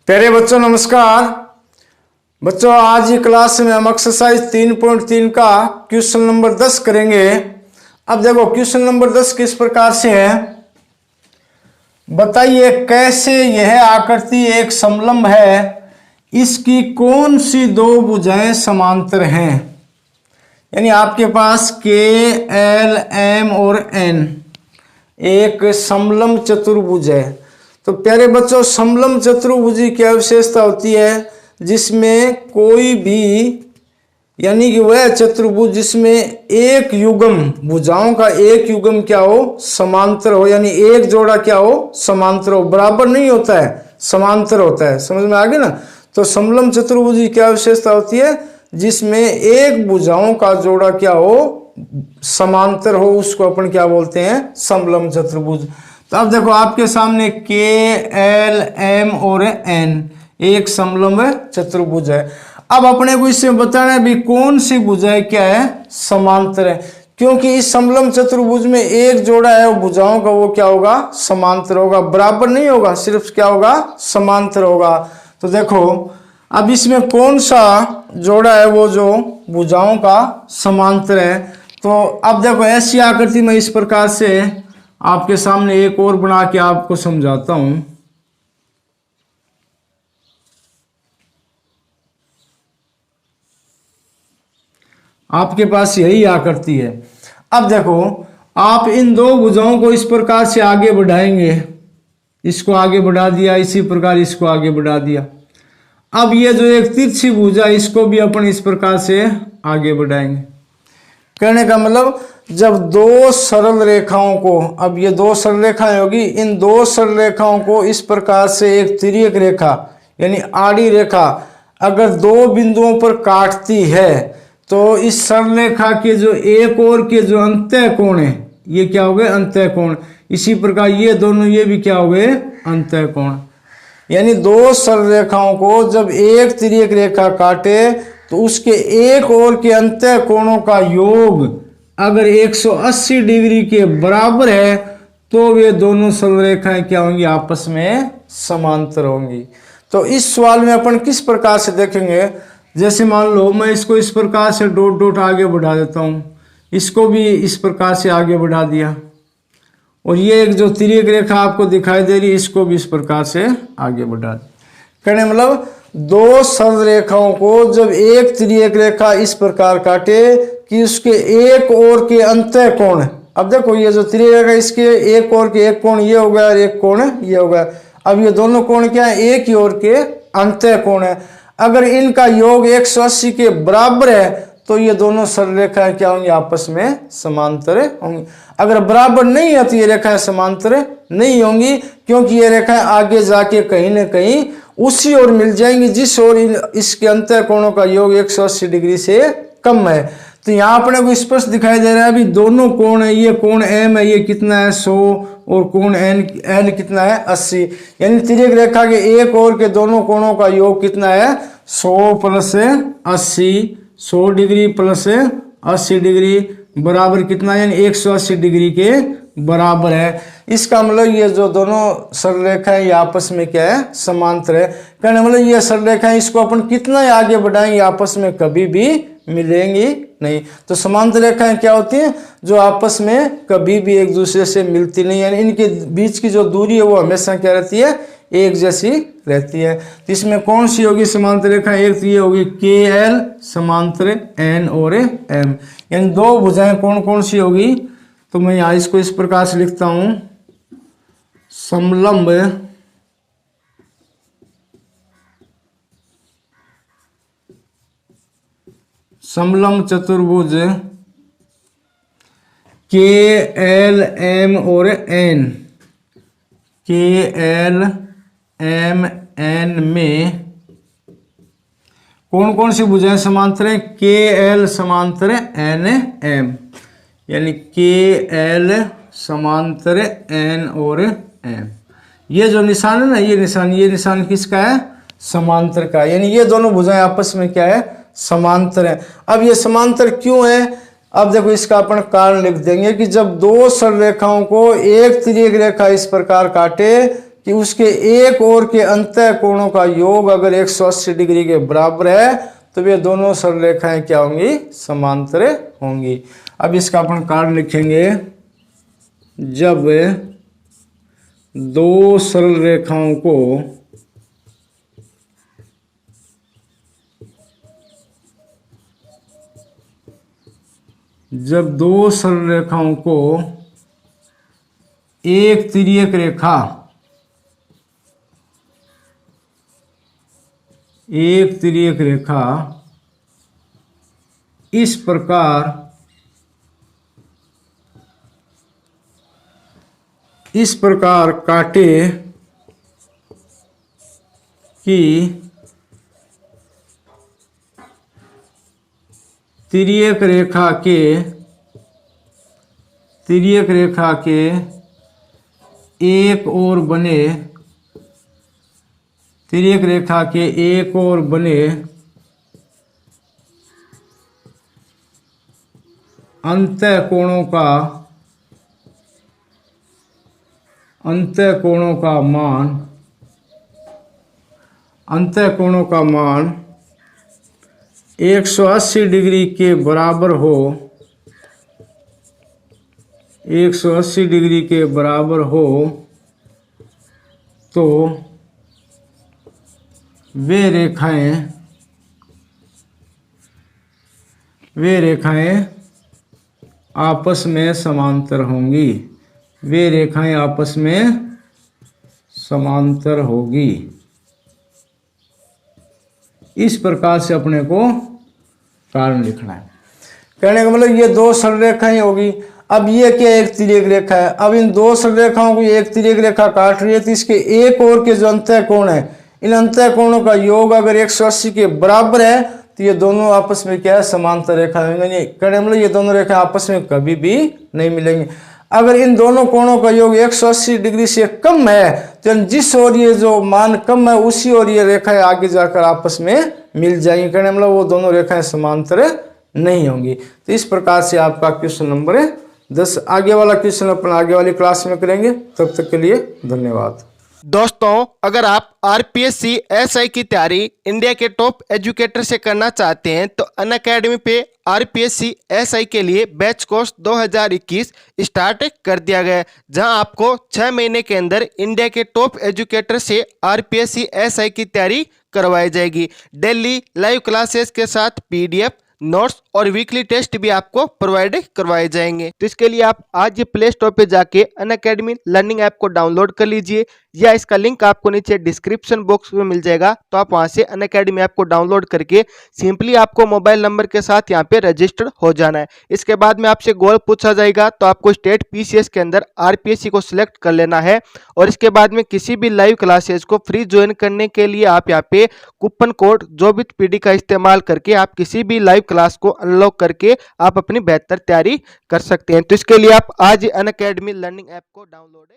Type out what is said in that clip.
प्यारे बच्चों नमस्कार। बच्चों आज की क्लास में हम एक्सरसाइज 3.3 का क्वेश्चन नंबर 10 करेंगे। अब देखो क्वेश्चन नंबर 10 किस प्रकार से है, बताइए कैसे यह आकृति एक समलंब है, इसकी कौन सी दो भुजाएं समांतर हैं। यानी आपके पास के एल एम और एन एक समलंब चतुर्भुज है। तो प्यारे बच्चों समलंब चतुर्भुज की क्या विशेषता होती है, जिसमें कोई भी यानी कि वह चतुर्भुज जिसमें एक युग्म भुजाओं का एक युग्म क्या हो, समांतर हो। यानी एक जोड़ा क्या हो, समांतर हो, बराबर नहीं होता है, समांतर होता है। समझ में आ गया ना। तो समलंब चतुर्भुज की क्या विशेषता होती है, जिसमें एक भुजाओं का जोड़ा क्या हो, समांतर हो, उसको अपन क्या बोलते हैं, समलंब चतुर्भुज। तो अब देखो आपके सामने के एल एम और एन एक समलंब चतुर्भुज है। अब अपने को इससे बताना है भी कौन सी भुजाएं क्या है, समांतर है। क्योंकि इस समलंब चतुर्भुज में एक जोड़ा है वो भुजाओं का, वो क्या होगा, समांतर होगा, बराबर नहीं होगा, सिर्फ क्या होगा, समांतर होगा। तो देखो अब इसमें कौन सा जोड़ा है वो जो भुजाओं का समांतर है। तो अब देखो ऐसी आकृति में इस प्रकार से आपके सामने एक और बना के आपको समझाता हूं। आपके पास यही आकृति है। अब देखो आप इन दो भुजाओं को इस प्रकार से आगे बढ़ाएंगे, इसको आगे बढ़ा दिया, इसी प्रकार इसको आगे बढ़ा दिया। अब ये जो एक तिरछी भुजा इसको भी अपन इस प्रकार से आगे बढ़ाएंगे। कहने का मतलब जब दो सरल रेखाओं को, अब ये दो सरल रेखाएं होगी, इन दो सरल रेखाओं को इस प्रकार से एक तिर्यक रेखा यानी आड़ी रेखा अगर दो बिंदुओं पर काटती है तो इस सरल रेखा के जो एक और के जो अंतः कोण है ये क्या हो गए, अंतः कोण। इसी प्रकार ये दोनों ये भी क्या हो गए, अंतः कोण। यानी दो सरल रेखाओं को जब एक तिर्यक रेखा काटे तो उसके एक और के अंतः कोणों का योग अगर 180 डिग्री के बराबर है तो वे दोनों सरल रेखाएं क्या होंगी, आपस में समांतर होंगी। तो इस सवाल में अपन किस प्रकार से देखेंगे, जैसे मान लो मैं इसको इस प्रकार से डॉट डॉट आगे बढ़ा देता हूं, इसको भी इस प्रकार से आगे बढ़ा दिया, और ये एक जो तिर्यक रेखा आपको दिखाई दे रही है इसको भी इस प्रकार से आगे बढ़ा दिया। कहने मतलब दो सरल रेखाओं को जब एक तिर्यक रेखा इस प्रकार काटे कि उसके एक और के अंतः कोण, अब देखो ये जो तिर्यक रेखा इसके एक और के एक कोण ये हो गया और एक कोण ये हो गया। अब ये दोनों कोण क्या है, एक ही ओर के अंतः कोण है। अगर इनका योग 180 के बराबर है तो ये दोनों सरल रेखाएं क्या होंगी, आपस में समांतर होंगी। अगर बराबर नहीं है तो ये रेखाएं समांतर नहीं होंगी, क्योंकि ये रेखाएं आगे जाके कहीं ना कहीं उसी ओर मिल जाएंगी जिस ओर इसके अंतः कोणों का योग 180 डिग्री से कम है। तो यहाँ अपने को स्पष्ट दिखाई दे रहा है अभी दोनों कोण है, ये कोण एम है ये कितना है 100 और कोण एन कितना है 80। यानी तिर्यक रेखा के एक और के दोनों कोणों का योग कितना है 100 प्लस 80, 100 डिग्री प्लस 80 डिग्री बराबर कितना है, यानी 180 डिग्री के बराबर है। इसका मतलब ये जो दोनों सरल रेखाएं ये आपस में क्या है, समांतर है। कहने मतलब ये सरल रेखाएं इसको अपन कितना आगे बढ़ाएंगे आपस में कभी भी मिलेंगी नहीं। तो समांतर रेखाएं क्या होती हैं, जो आपस में कभी भी एक दूसरे से मिलती नहीं, यानी इनके बीच की जो दूरी है वो हमेशा क्या रहती है, एक जैसी रहती है। तो इसमें कौन सी होगी समांतर रेखा, एक तो ये होगी के एल समांतर एन और एम। यानी दो भुजाएं कौन कौन सी होगी, तो मैं यहाँ इसको इस प्रकार से लिखता हूं, समलंब चतुर्भुज के एल एम और एन, के एल एम एन में कौन कौन सी भुजाएं समांतर है, के एल समांतर एन एम। यानी के एल समांतर एन और एम, ये जो निशान है ना, ये निशान किसका है, समांतर का। यानी ये दोनों भुजाएं आपस में क्या है, समांतर है। अब ये समांतर क्यों है, अब देखो इसका अपन कारण लिख देंगे कि जब दो सरल रेखाओं को एक तिर्यक रेखा इस प्रकार काटे कि उसके एक ओर के अंतः कोणों का योग अगर 180 डिग्री के बराबर है तो वे दोनों सरल रेखाएं क्या होंगी, समांतर होंगी। अब इसका अपन कारण लिखेंगे, जब दो सरल रेखाओं को एक तिर्यक रेखा इस प्रकार काटे कि तिर्यक रेखा के एक ओर बने अंतः कोणों का मान 180 डिग्री के बराबर हो तो वे रेखाएं आपस में समांतर होगी। इस प्रकार से अपने को कारण लिखना है। कहने का मतलब ये दो सरल रेखाएं होगी। अब ये क्या, एक तिर्यक रेखा है। अब इन दो सरल रेखाओं को एक तिर्यक रेखा काट रही है तो इसके एक ओर के जो अंतः कोण है, इन अंतः कोणों का योग अगर 180 के बराबर है तो ये दोनों आपस में क्या है, समांतर रेखा होंगे। कहने मतलब ये दोनों रेखा आपस में कभी भी नहीं मिलेंगी। अगर इन दोनों कोणों का योग 180 डिग्री से कम है तो जिस ओर ये जो मान कम है उसी ओर ये रेखाएं आगे जाकर आपस में मिल जाएंगी। कहने मतलब वो दोनों रेखाएं समांतर नहीं होंगी। तो इस प्रकार से आपका क्वेश्चन नंबर 10। आगे वाला क्वेश्चन अपन आगे वाली क्लास में करेंगे। तब तक के लिए धन्यवाद। दोस्तों, अगर आप आरपीएससी एसआई की तैयारी इंडिया के टॉप एजुकेटर से करना चाहते हैं तो अनअकैडमी पे आरपीएससी एसआई के लिए बैच कोर्स 2021 स्टार्ट कर दिया गया है, जहां आपको 6 महीने के अंदर इंडिया के टॉप एजुकेटर से आरपीएससी एसआई की तैयारी करवाई जाएगी। डेली लाइव क्लासेस के साथ पीडीएफ, नोट्स और वीकली टेस्ट भी आपको प्रोवाइड करवाए जाएंगे। तो इसके लिए आप आज ये प्ले स्टोर पे जाके अनअकैडमी लर्निंग ऐप को डाउनलोड कर लीजिए, या इसका लिंक आपको नीचे डिस्क्रिप्शन बॉक्स में मिल जाएगा। तो आप वहां से अनअकैडमी ऐप को डाउनलोड करके सिंपली आपको मोबाइल नंबर के साथ यहाँ पे रजिस्टर हो जाना है। इसके बाद में आपसे गोल पूछा जाएगा तो आपको स्टेट पीसीएस के अंदर आरपीएससी को सिलेक्ट कर लेना है। और इसके बाद में किसी भी लाइव क्लासेस को फ्री ज्वाइन करने के लिए आप यहाँ पे कूपन कोड JOBITPD का इस्तेमाल करके आप किसी भी लाइव क्लास को अनलॉक करके आप अपनी बेहतर तैयारी कर सकते हैं। तो इसके लिए आप आज अनअकैडमी लर्निंग ऐप को डाउनलोड